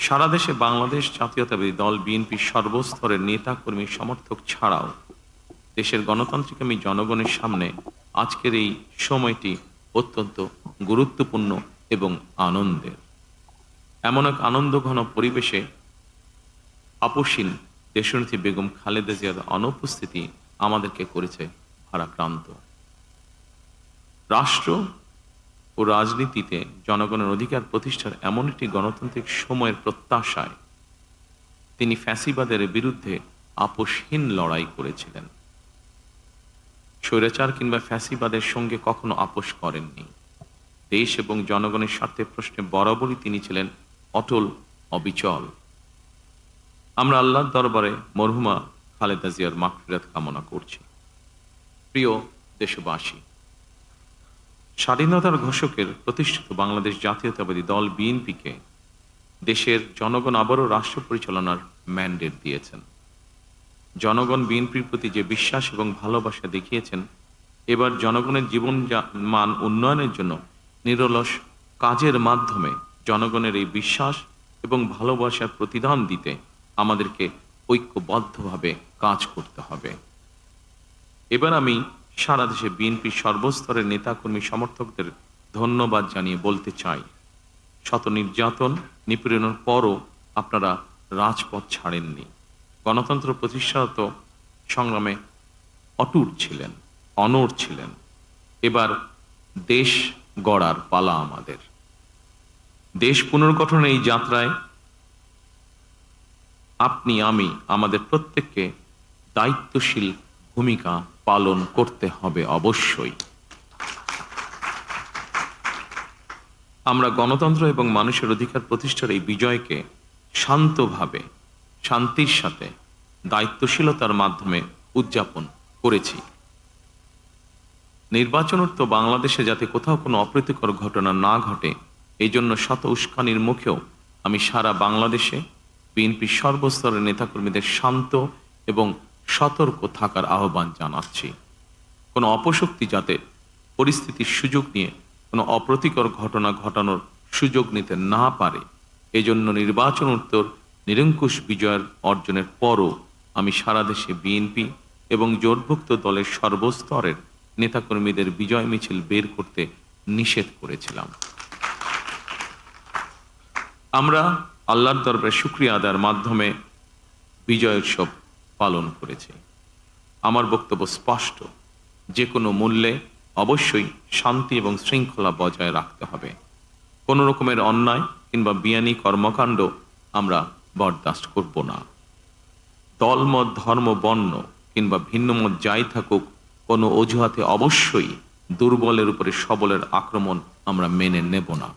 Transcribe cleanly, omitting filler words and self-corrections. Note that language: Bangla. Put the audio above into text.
সারা দেশে বাংলাদেশ জাতীয়তাবাদী দল বিএনপির সর্বস্তরের নেতা কর্মী সমর্থক ছাড়াও দেশের গণতান্ত্রিকামী জনগণের সামনে আজকের এই সময়টি অত্যন্ত গুরুত্বপূর্ণ এবং আনন্দের। এমন এক আনন্দঘন পরিবেশে আপসীন দেশনেত্রী বেগম খালেদা জিয়ার অনুপস্থিতি আমাদেরকে করেছে ভারাক্রান্ত। রাষ্ট্র ও রাজনীতিতে জনগণের অধিকার প্রতিষ্ঠার এমন একটি গণতান্ত্রিক সময়ের প্রত্যাশায় তিনি ফ্যাসিবাদের বিরুদ্ধে আপোষহীন লড়াই করেছিলেন। স্বৈরাচার কিংবা ফ্যাসিবাদের সঙ্গে কখনো আপোষ করেননি। দেশ এবং জনগণের স্বার্থে প্রশ্নে বরাবরই তিনি ছিলেন অটল, অবিচল। আমরা আল্লাহর দরবারে মরহুমা খালেদা জিয়ার মাগফিরাত কামনা করছি। প্রিয় দেশবাসী, স্বাধীনতার ঘোষকের প্রতিষ্ঠিত বাংলাদেশ জাতীয়তাবাদী দল বিএনপিকে দেশের জনগণ আবারও রাষ্ট্র পরিচালনার ম্যান্ডেট দিয়েছেন। জনগণ বিএনপির প্রতি যে বিশ্বাস এবং ভালোবাসা দেখিয়েছেন, এবার জনগণের জীবন মান উন্নয়নের জন্য নিরলস কাজের মাধ্যমে জনগণের এই বিশ্বাস এবং ভালোবাসার প্রতিদান দিতে আমাদেরকে ঐক্যবদ্ধভাবে কাজ করতে হবে। এবার আমি সারা দেশে বিএনপির সর্বস্তরের নেতাকর্মী সমর্থকদের ধন্যবাদ জানিয়ে বলতে চাই, শত নির্যাতন নিপীড়নের পরও আপনারা রাজপথ ছাড়েননি। গণতন্ত্র প্রতিষ্ঠাত সংগ্রামে অটুট ছিলেন, অনড় ছিলেন। এবার দেশ গড়ার পালা আমাদের। দেশ পুনর্গঠনের এই যাত্রায় আপনি, আমি, আমাদের প্রত্যেককে দায়িত্বশীল ভূমিকা পালন করতে হবে অবশ্যই। আমরা গণতন্ত্র এবং মানুষের অধিকার প্রতিষ্ঠার এই বিজয়কে শান্তভাবে, শান্তির সাথে, দায়িত্বশীলতার মাধ্যমে উদযাপন করেছি। নির্বাচনোত্তর বাংলাদেশে যাতে কোথাও কোনো অপ্রীতিকর ঘটনা না ঘটে, এই জন্য শত উস্কানির মুখেও আমি সারা বাংলাদেশে বিএনপির সর্বস্তরের নেতাকর্মীদের শান্ত এবং সতর্ক থাকার আহ্বান জানাচ্ছি। কোনো অপশক্তি যাতে পরিস্থিতির সুযোগ নিয়ে কোনো অপ্রীতিকর ঘটনা ঘটানোর সুযোগ নিতে না পারে, এজন্য নির্বাচনোত্তর নিরঙ্কুশ বিজয়ের অর্জনের পরও আমি সারা দেশে বিএনপি এবং জোটভুক্ত দলের সর্বস্তরের নেতাকর্মীদের বিজয় মিছিল বের করতে নিষেধ করেছিলাম। আমরা আল্লাহর দরবারে শুকরিয়া আদায়ের মাধ্যমে বিজয় উৎসব পালন করেছি। আমার বক্তব্য স্পষ্ট, যে কোনো মূল্যে অবশ্যই শান্তি এবং শৃঙ্খলা বজায় রাখতে হবে। কোনো রকমের অন্যায় কিংবা বিয়ানি কর্মকাণ্ড আমরা বরদাস্ত করব না। দলমত, ধর্ম, বর্ণ কিংবা ভিন্নমত যাই থাকুক, কোনো অজুহাতে অবশ্যই দুর্বলের উপরে সবলের আক্রমণ আমরা মেনে নেব না।